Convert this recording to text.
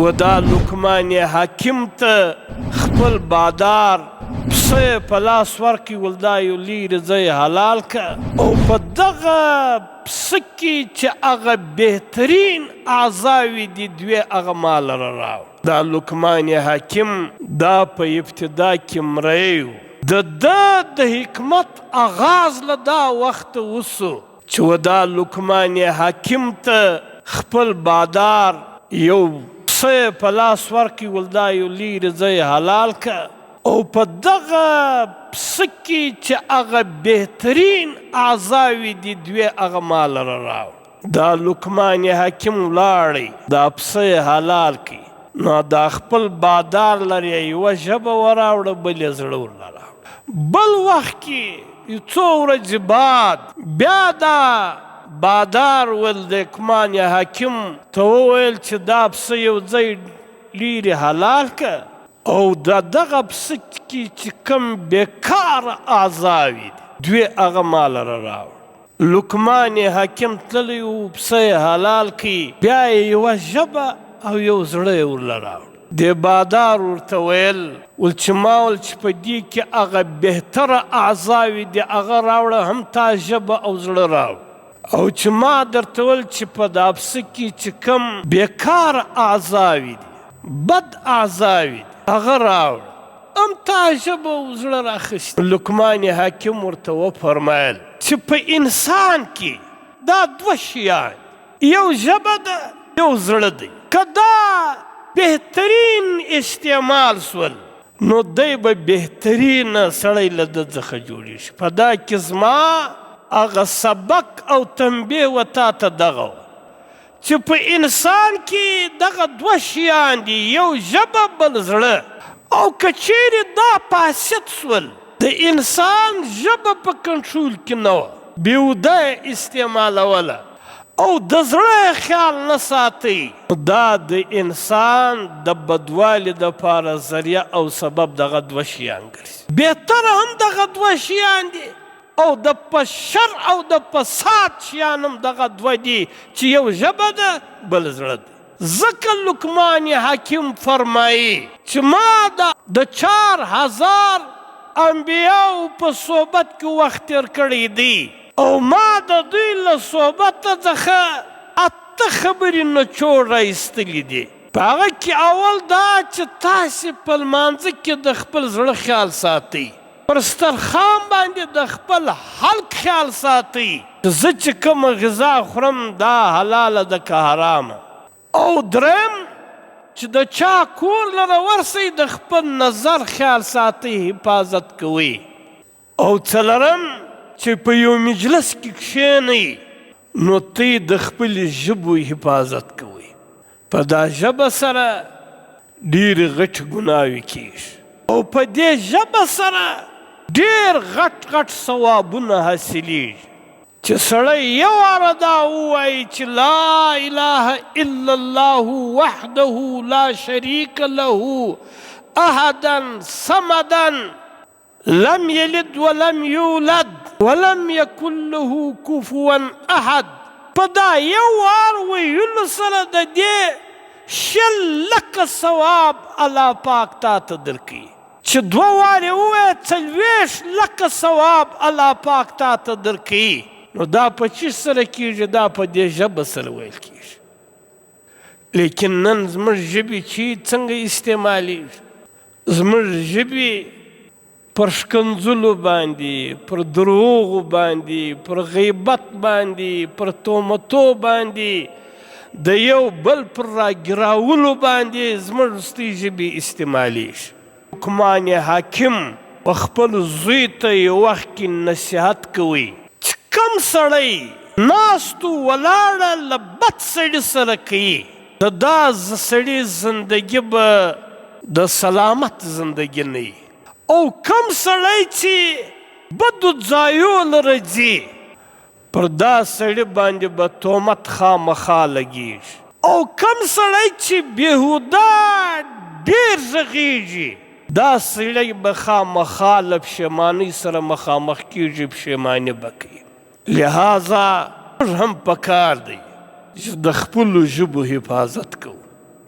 و دا لقمان حکیم ته خپل بادار پسه په لاس ورکړي ول دا یو لیرې ځای حلال که او په دغه پسه کې چې هغه بهترین اعضاوې دي دوی هغه مال راوړ. دا لقمان حکیم دا په ابتدا کې مری و. د حکمت آغاز له دا وخت وسو چې و دا لقمان حکیم ته خپل بادار یو پسه په لاس ورکړي ول دا یو لیرې ځای حلال که او په دغه پسه کې چې هغه بهترین اعضاوې دي دوی هغه مال راوړ. دا لقمان حکیم ولاړی دا پسه حلال کړي نو دا خپل بادار لري یوه ژبه وراوړه بل یې زړه ورله راوړه. بل وخت کې یو څو ورځې بعد بیا دا بادار ول لقمان حکیم ته وویل چې دا پسه یو ځای لیرې حلال که او دغه پسه کې چې کوم بیکاره اعضاوې دي دوی هغه مال راوړ. لقمان حکیم تللی و پسه یې حلال کړي بیا یې یوه ژبه او یو زړه یې ورله راوړ. د بادار ورته ویل ول چې ما ول چې په دې کې هغه بهتره اعضاوې دي هغه راوړه هم تا ژبه او زړه راوړ او چې ما درته ویل چې په دا پسه کې چې کوم بیکاره اعضاوې دي بد اعضاوې دي هغه راوړ هم تا ژبه او زړه راخیست. لقمان حکیم ورته وفرمیل چې په انسان کې دا دوه شیان یو ژبه ده یو زړه دی که دا بهترین استعمال سول نو دی به بهترینه سړی له ده څخه جوړېږي. په دا کې زما هغه سبق او تنبیه و تا ته دغه و چې په انسان کې دغه دوه شیان دي یو ژبه بل زړه او که چیرې دا پاسد سول د انسان ژبه په کنټرول کې نه وه بیهوده استعمالوله او د زړه خیال نه ساتي دا د انسان د بدوالي دپاره ذریعه او سبب دغه دوه شیان ګرځي. بهتره هم دغه دوه شیان دي او د په شر او د فساد شیان هم دغه دوه دي چې یو ژبه ده بل زړه ده. ځکه لقمان حکیم فرمایي چې ما د 4000 انبیاو په صحبت کې وخت تیر کړی دی او ما د دوی له صحبته څخه 8 خبرې نچوړ رایستلي دي. په هغه کې اول دا چې تاسې په لمانځه کې د خپل زړه خیال ساتئ پر دسترخوان باندې د خپل حلق خیال ساتئ زه چې کومه غذا خورم دا حلاله ده که حرامه او دریم چې د چا کور لره ورسئ د خپل نظر خیال ساتئ حفاظت کوئ او څلرم چې په یو مجلس کې کښېنئ نو تی د خپلې ژبو حفاظت کوئ. په دا ژبه سره ډېرې غټې ګناوې کېږي او په دې ژبه سره ډېر غټ غټ ثوابونه حاصلیږي چې سړی یو واره دا ووایي چې لا اله الا الله وحده لا شریک له احدا صمدا لم یلد ولم یولد ولم یکن له کفوا احد. په دا یو وار ویلو سره د دې 100,000 ثواب الله پاک تا ته درکوي چې 2 وارې ووایه 40,000 ثواب الله پاک تا ته درکوي. نو دا په چی سره کېږي دا په دې ژبه سره ویل کېږي. لیکن نن زموږ ژبې چې څنګه استعمالیږي زموږ ژبې پر ښکنځلو باندې پر دروغو باندې پر غیبت باندې پر تهمتو باندې د یو بل پر راګراولو باندې زموږ ستۍ ژبې استعمالیږي. لقمان حکیم په خپل زوی ته یو وخت کې نصیحت کوي چې کم سړی ناستو ولاړه له بد سړي سره کوي د دا سړي زندګي به د سلامت زندګي نه وي او کم سړی چې بدو ځایو لره ځي پر دا سړي باندې به تهمت خامخا لګېږي او کم سړی چې بېهوده ډېر غږېږي دا سړی به خامخا له پښیمانۍ سره مخامخ کېږي پښیماني به کوي. لہذا هم پکار دی چې د خپلو ژبو حفاظت کوو.